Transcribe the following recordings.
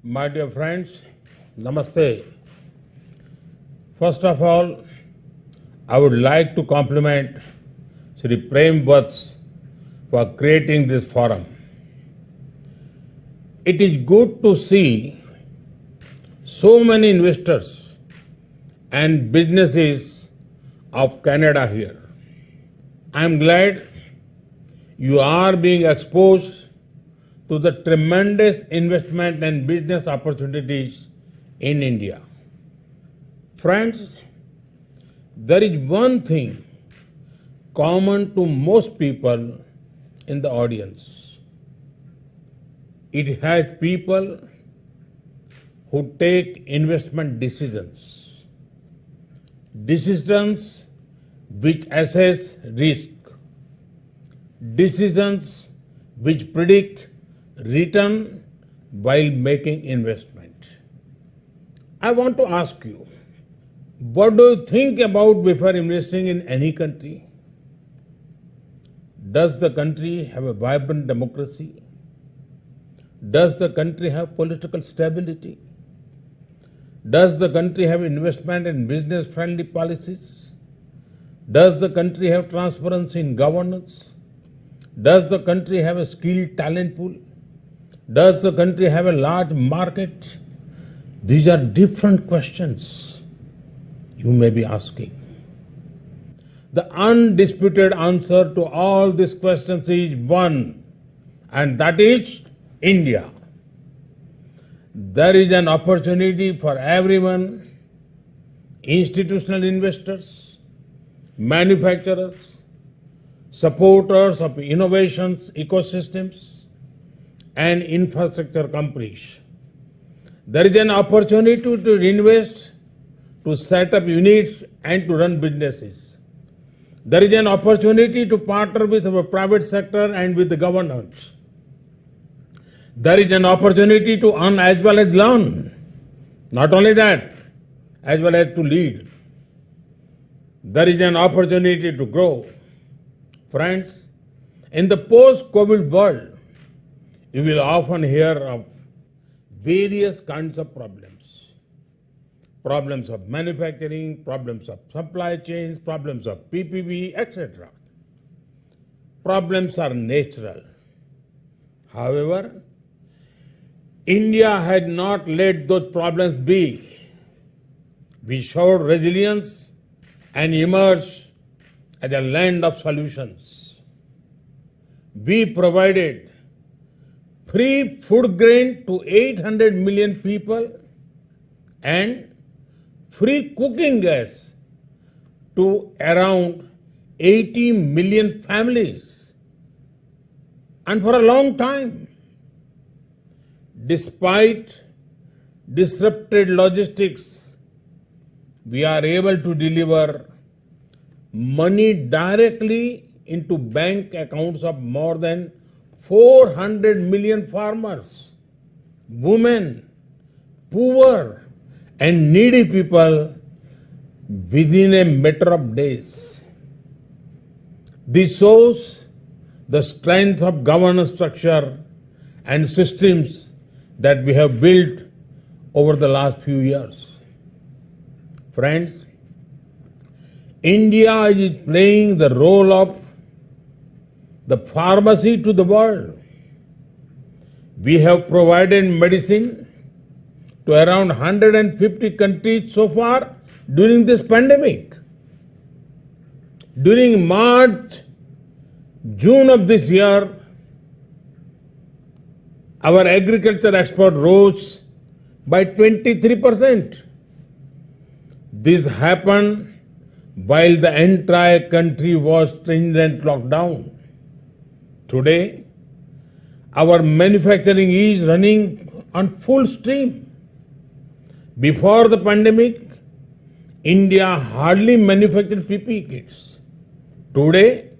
My dear friends, Namaste. First of all, I would like to compliment Sri Prem Vats for creating this forum. It is good to see so many investors and businesses of Canada here. I am glad you are being exposed to the tremendous investment and business opportunities in India. Friends, there is one thing common to most people in the audience. It has people who take investment decisions. Decisions which assess risk. Decisions which predict return while making investment. I want to ask you, what do you think about before investing in any country? Does the country have a vibrant democracy? Does the country have political stability? Does the country have investment and business-friendly policies? Does the country have transparency in governance? Does the country have a skilled talent pool? Does the country have a large market? These are different questions you may be asking. The undisputed answer to all these questions is one, and that is India. There is an opportunity for everyone, institutional investors, manufacturers, supporters of innovations, ecosystems, and infrastructure companies. There is an opportunity to invest, to set up units and to run businesses. There is an opportunity to partner with our private sector and with the governments. There is an opportunity to earn as well as learn. Not only that, as well as to lead. There is an opportunity to grow. Friends, in the post-COVID world, you will often hear of various kinds of problems. Problems of manufacturing, problems of supply chains, problems of PPP, etc. Problems are natural. However, India had not let those problems be. We showed resilience and emerged as a land of solutions. We provided free food grain to 800 million people and free cooking gas to around 80 million families. And for a long time, despite disrupted logistics, we are able to deliver money directly into bank accounts of more than 400 million farmers, women, poor and needy people within a matter of days. This shows the strength of governance structure and systems that we have built over the last few years. Friends, India is playing the role of the pharmacy to the world. We have provided medicine to around 150 countries so far during this pandemic. During March, June of this year, our agriculture export rose by 23%. This happened while the entire country was stringent lockdown. Today, our manufacturing is running on full stream. Before the pandemic, India hardly manufactured PPE kits. Today,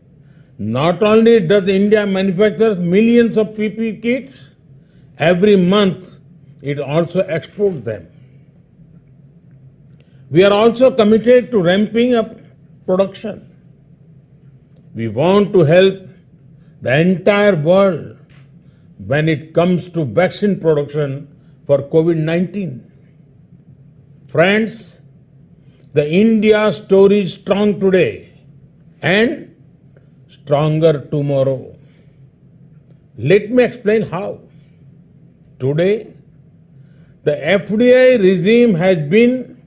not only does India manufacture millions of PPE kits, every month it also exports them. We are also committed to ramping up production. We want to help the entire world when it comes to vaccine production for COVID-19. Friends, the India story is strong today and stronger tomorrow. Let me explain how. Today, the FDI regime has been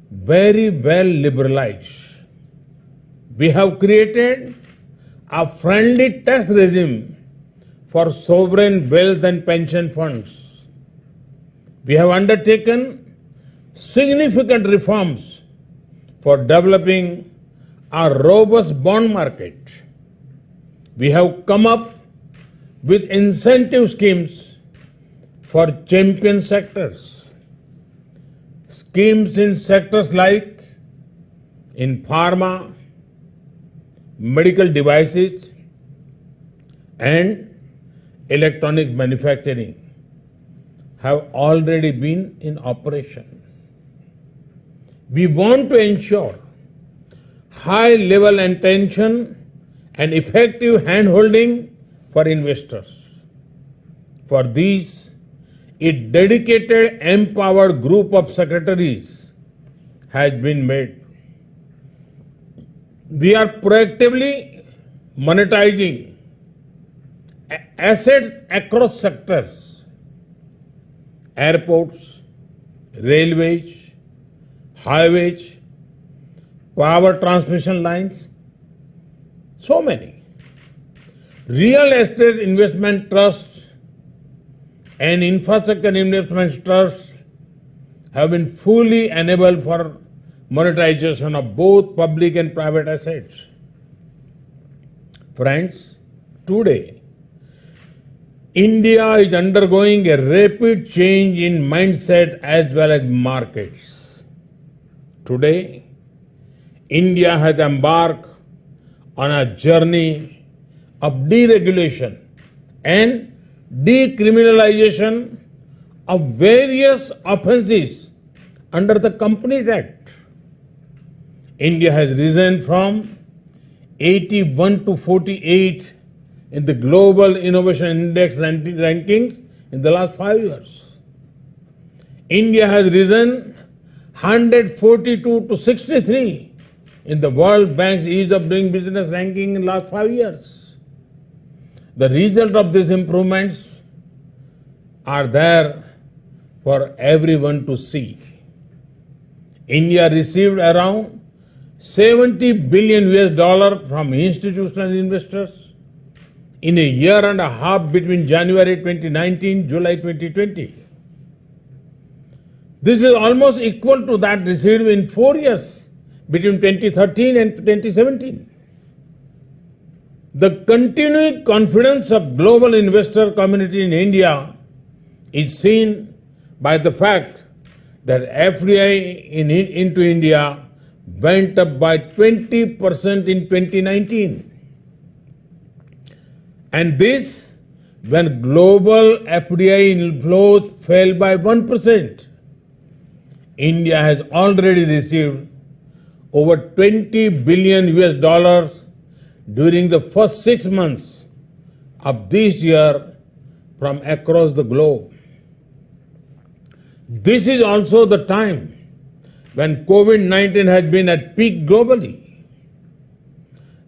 very well liberalized. We have created a friendly tax regime for sovereign wealth and pension funds. We have undertaken significant reforms for developing a robust bond market. We have come up with incentive schemes for champion sectors. Schemes in sectors like in pharma, medical devices, and electronic manufacturing have already been in operation. We want to ensure high level attention and effective hand-holding for investors. For these, a dedicated, empowered group of secretaries has been made. We are proactively monetizing assets across sectors: airports, railways, highways, power transmission lines, so many. Real estate investment trusts and infrastructure investment trusts have been fully enabled for monetization of both public and private assets. Friends, today, India is undergoing a rapid change in mindset as well as markets. Today, India has embarked on a journey of deregulation and decriminalization of various offences under the Companies Act. India has risen from 81 to 48 in the Global Innovation Index rankings in the last 5 years. India has risen 142 to 63 in the World Bank's Ease of Doing Business ranking in the last 5 years. The result of these improvements are there for everyone to see. India received around 70 billion US from institutional investors in a year and a half between January 2019 and July 2020. This is almost equal to that received in 4 years between 2013 and 2017. The continuing confidence of global investor community in India is seen by the fact that FDI into India went up by 20% in 2019. And this when global FDI inflows fell by 1%. India has already received over 20 billion US dollars during the first 6 months of this year from across the globe. This is also the time when COVID-19 has been at peak globally.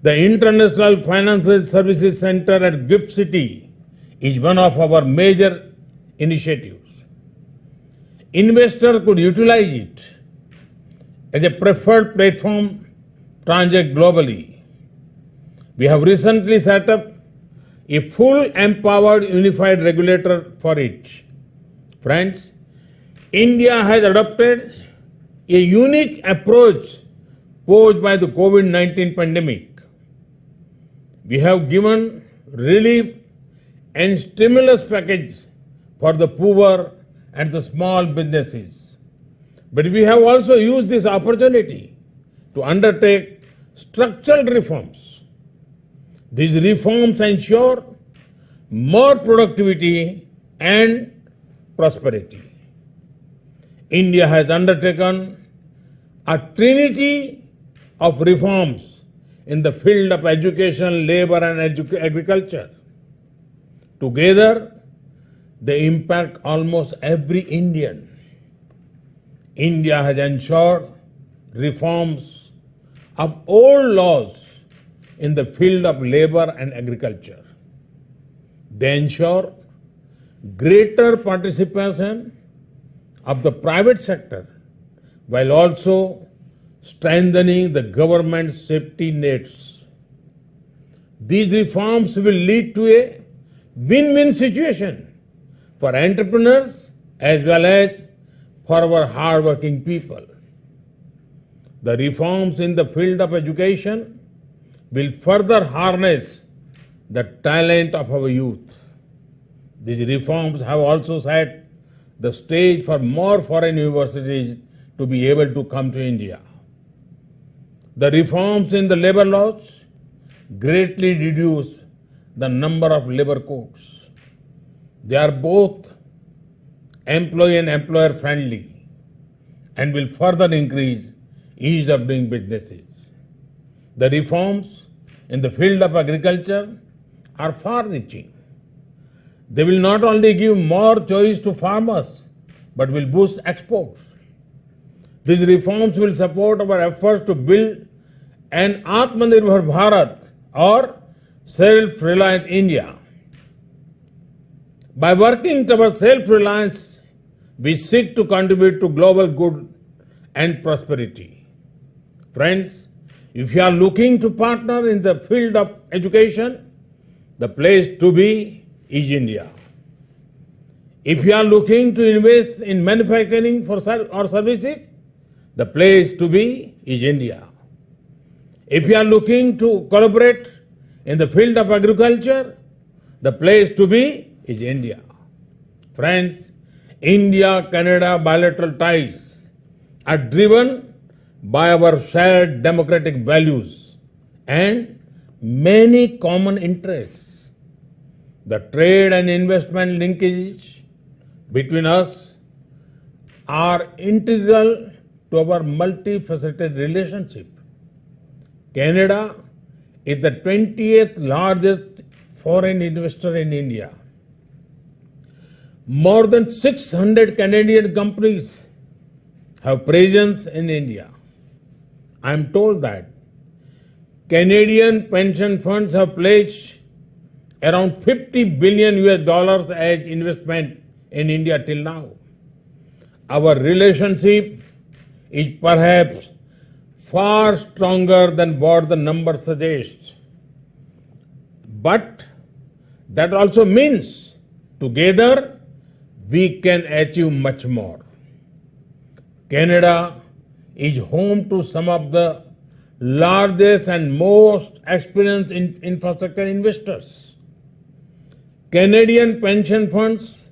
The International Financial Services Center at GIFT City is one of our major initiatives. Investors could utilize it as a preferred platform to transact globally. We have recently set up a full empowered unified regulator for it. Friends, India has adopted a unique approach posed by the COVID-19 pandemic. We have given relief and stimulus package for the poor and the small businesses. But we have also used this opportunity to undertake structural reforms. These reforms ensure more productivity and prosperity. India has undertaken a trinity of reforms in the field of education, labor, and agriculture. Together, they impact almost every Indian. India has ensured reforms of old laws in the field of labor and agriculture. They ensure greater participation of the private sector while also strengthening the government's safety nets. These reforms will lead to a win-win situation for entrepreneurs as well as for our hard-working people. The reforms in the field of education will further harness the talent of our youth. These reforms have also set the stage for more foreign universities to be able to come to India. The reforms in the labor laws greatly reduce the number of labor codes. They are both employee and employer friendly and will further increase ease of doing businesses. The reforms in the field of agriculture are far-reaching. They will not only give more choice to farmers, but will boost exports. These reforms will support our efforts to build an Atmanirbhar Bharat or self-reliant India. By working towards self-reliance, we seek to contribute to global good and prosperity. Friends, if you are looking to partner in the field of education, the place to be is India. If you are looking to invest in manufacturing or services, the place to be is India. If you are looking to collaborate in the field of agriculture, the place to be is India. Friends, India-Canada bilateral ties are driven by our shared democratic values and many common interests. The trade and investment linkages between us are integral to our multifaceted relationship. Canada is the 20th largest foreign investor in India. More than 600 Canadian companies have presence in India. I am told that Canadian pension funds have pledged around $50 billion as investment in India till now. Our relationship is perhaps far stronger than what the number suggests. But that also means together we can achieve much more. Canada is home to some of the largest and most experienced infrastructure investors. Canadian pension funds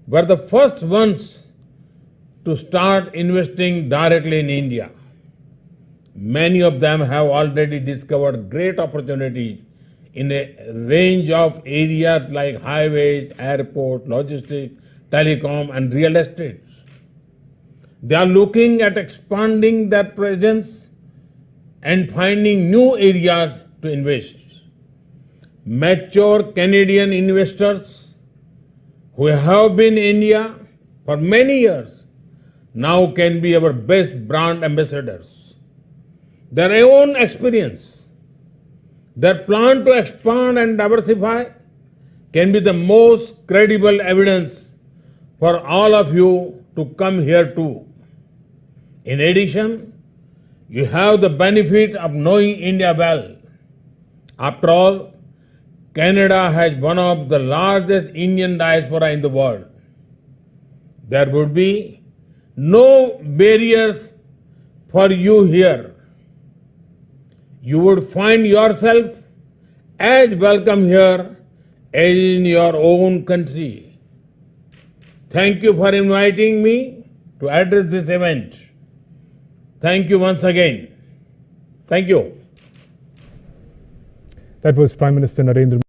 were the first ones to start investing directly in India. Many of them have already discovered great opportunities in a range of areas like highways, airports, logistics, telecom, and real estate. They are looking at expanding their presence and finding new areas to invest. Mature Canadian investors who have been in India for many years now can be our best brand ambassadors. Their own experience, their plan to expand and diversify can be the most credible evidence for all of you to come here too. In addition, you have the benefit of knowing India well. After all, Canada has one of the largest Indian diaspora in the world. There would be no barriers for you here. You would find yourself as welcome here as in your own country. Thank you for inviting me to address this event. Thank you once again. Thank you. That was Prime Minister Narendra